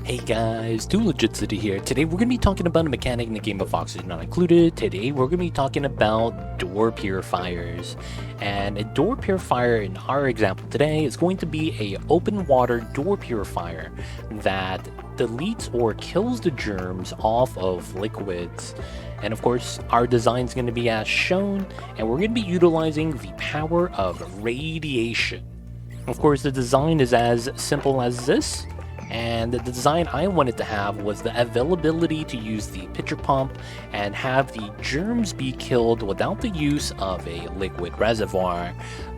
Hey guys, Legit here. Today we're going to be talking about a mechanic in the game of Oxygen Not Included. Today we're going to be talking about door purifiers. And a door purifier in our example today is going to be a open water door purifier that deletes or kills the germs off of liquids. And of course, our design is going to be as shown, and we're going to be utilizing the power of radiation. Of course, the design is as simple as this. And the design I wanted to have was the availability to use the pitcher pump and have the germs be killed without the use of a liquid reservoir.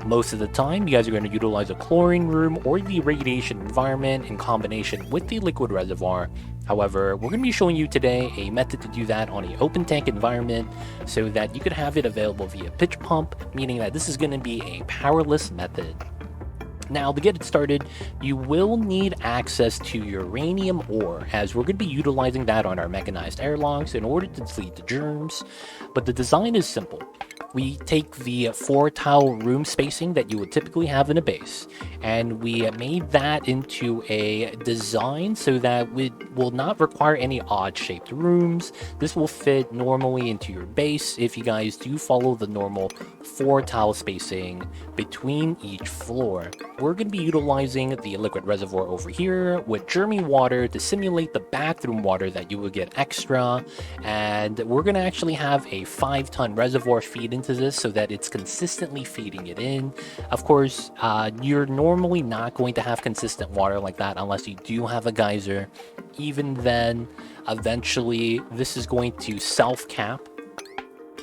Most of the time, you guys are going to utilize a chlorine room or the radiation environment in combination with the liquid reservoir. However, we're going to be showing you today a method to do that on an open tank environment so that you could have it available via pitcher pump, meaning that this is going to be a powerless method. Now, to get it started, you will need access to uranium ore, as we're going to be utilizing that on our mechanized airlocks in order to delete the germs. But the design is simple. We take the 4-tile room spacing that you would typically have in a base, and we made that into a design so that it will not require any odd-shaped rooms. This will fit normally into your base if you guys do follow the normal 4-tile spacing between each floor. We're going to be utilizing the liquid reservoir over here with germy water to simulate the bathroom water that you would get extra, and we're going to actually have a 5-ton reservoir feed into this so that it's consistently feeding it in. Of course, you're normally not going to have consistent water like that unless you do have a geyser. Even then, eventually this is going to self-cap,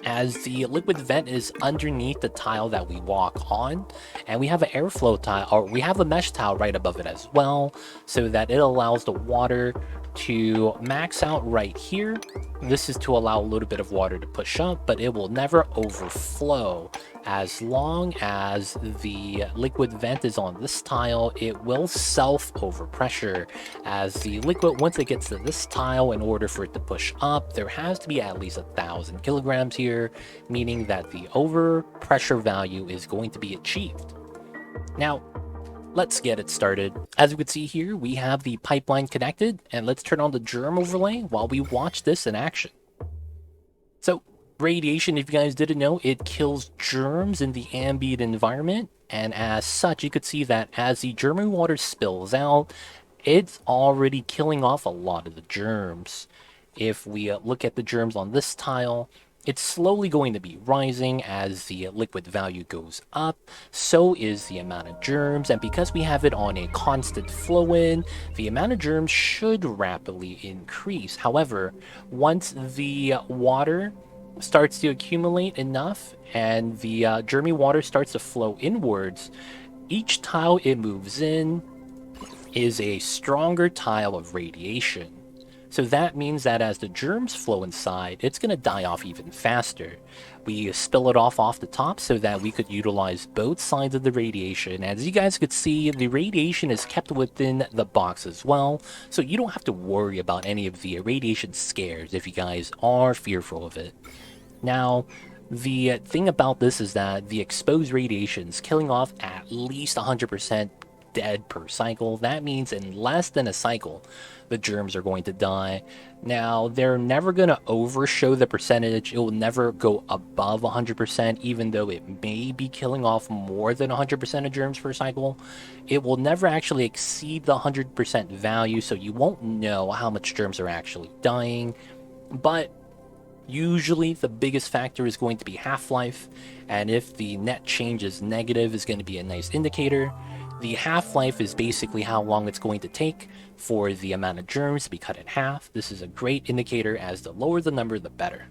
as the liquid vent is underneath the tile that we walk on, and we have an airflow tile, or we have a mesh tile right above it as well, so that it allows the water to max out right here. This is to allow a little bit of water to push up, but it will never overflow. As long as the liquid vent is on this tile, it will self overpressure, as the liquid, once it gets to this tile, in order for it to push up, there has to be at least 1,000 kilograms here, meaning that the overpressure value is going to be achieved. Now, let's get it started. As you can see here, we have the pipeline connected, and let's turn on the germ overlay while we watch this in action. So, radiation, if you guys didn't know, it kills germs in the ambient environment, and as such, you could see that as the germy water spills out, it's already killing off a lot of the germs. If we look at the germs on this tile, it's slowly going to be rising as the liquid value goes up. So is the amount of germs, and because we have it on a constant flow in, the amount of germs should rapidly increase. However, once the water starts to accumulate enough and the germy water starts to flow inwards, each tile it moves in is a stronger tile of radiation. So that means that as the germs flow inside, it's going to die off even faster. We spill it off the top so that we could utilize both sides of the radiation. As you guys could see, the radiation is kept within the box as well, so you don't have to worry about any of the radiation scares if you guys are fearful of it. Now, the thing about this is that the exposed radiation is killing off at least 100% dead per cycle. That means in less than a cycle, the germs are going to die. Now, they're never going to overshow the percentage. It will never go above 100%, even though it may be killing off more than 100% of germs per cycle. It will never actually exceed the 100% value, so you won't know how much germs are actually dying. But usually the biggest factor is going to be half-life, and if the net change is negative, is going to be a nice indicator. The half-life is basically how long it's going to take for the amount of germs to be cut in half. This is a great indicator, as the lower the number, the better.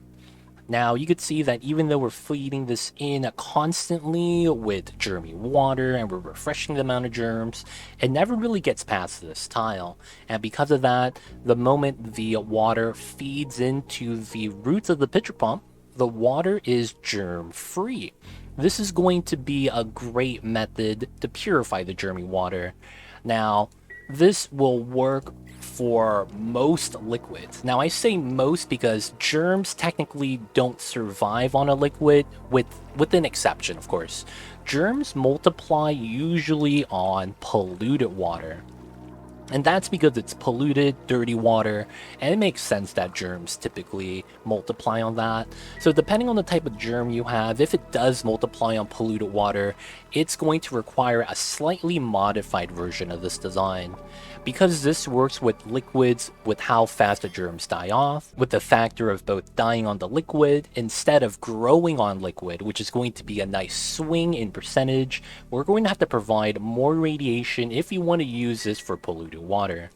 Now, you could see that even though we're feeding this in constantly with germy water and we're refreshing the amount of germs, it never really gets past this tile. And because of that, the moment the water feeds into the roots of the pitcher pump, the water is germ-free. This is going to be a great method to purify the germy water. Now, this will work for most liquids. Now, I say most because germs technically don't survive on a liquid, with an exception, of course. Germs multiply usually on polluted water. And that's because it's polluted, dirty water, and it makes sense that germs typically multiply on that. So depending on the type of germ you have, if it does multiply on polluted water, it's going to require a slightly modified version of this design. Because this works with liquids with how fast the germs die off, with the factor of both dying on the liquid instead of growing on liquid, which is going to be a nice swing in percentage, we're going to have to provide more radiation if you want to use this for polluted water.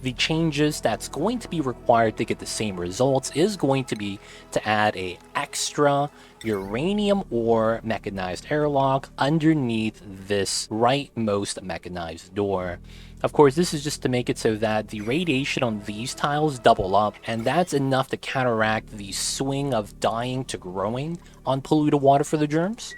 The changes that's going to be required to get the same results is going to be to add a extra uranium ore mechanized airlock underneath this rightmost mechanized door. Of course, this is just to make it so that the radiation on these tiles double up, and that's enough to counteract the swing of dying to growing on polluted water for the germs.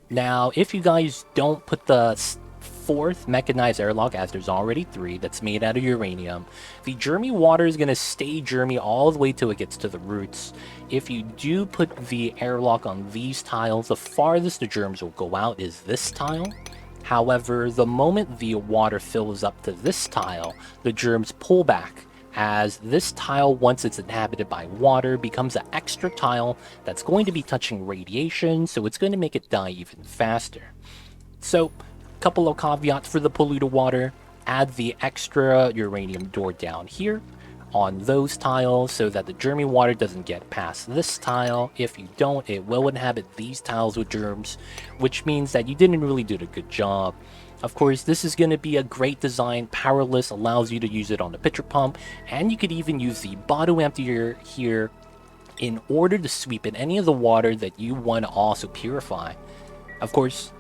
Now, if you guys don't put the fourth mechanized airlock, as there's already 3 that's made out of uranium, the germy water is going to stay germy all the way till it gets to the roots. If you do put the airlock on these tiles, the farthest the germs will go out is this tile. However, the moment the water fills up to this tile, the germs pull back, as this tile, once it's inhabited by water, becomes an extra tile that's going to be touching radiation, so it's going to make it die even faster. So, couple of caveats for the polluted water: add the extra uranium door down here on those tiles so that the germy water doesn't get past this tile. If you don't, it will inhabit these tiles with germs, which means that you didn't really do a good job. Of course, this is going to be a great design. Powerless allows you to use it on the pitcher pump, and you could even use the bottle emptier here in order to sweep in any of the water that you want to also purify. Of course,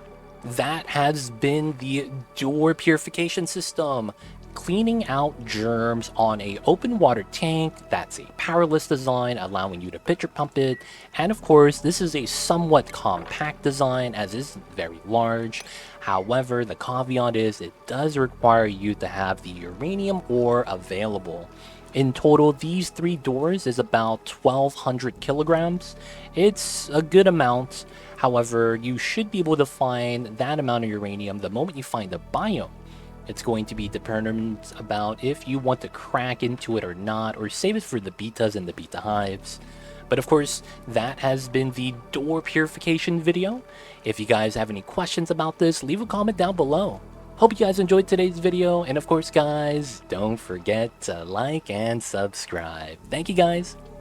that has been the door purification system, cleaning out germs on a open water tank. That's a powerless design, allowing you to pitcher pump it. And of course, this is a somewhat compact design, as it isn't very large. However, the caveat is it does require you to have the uranium ore available. In total, these 3 doors is about 1,200 kilograms. It's a good amount. However, you should be able to find that amount of uranium the moment you find the biome. It's going to be determined about if you want to crack into it or not, or save it for the betas and the beta hives. But of course, that has been the door purification video. If you guys have any questions about this, leave a comment down below. Hope you guys enjoyed today's video, and of course guys, don't forget to like and subscribe. Thank you guys.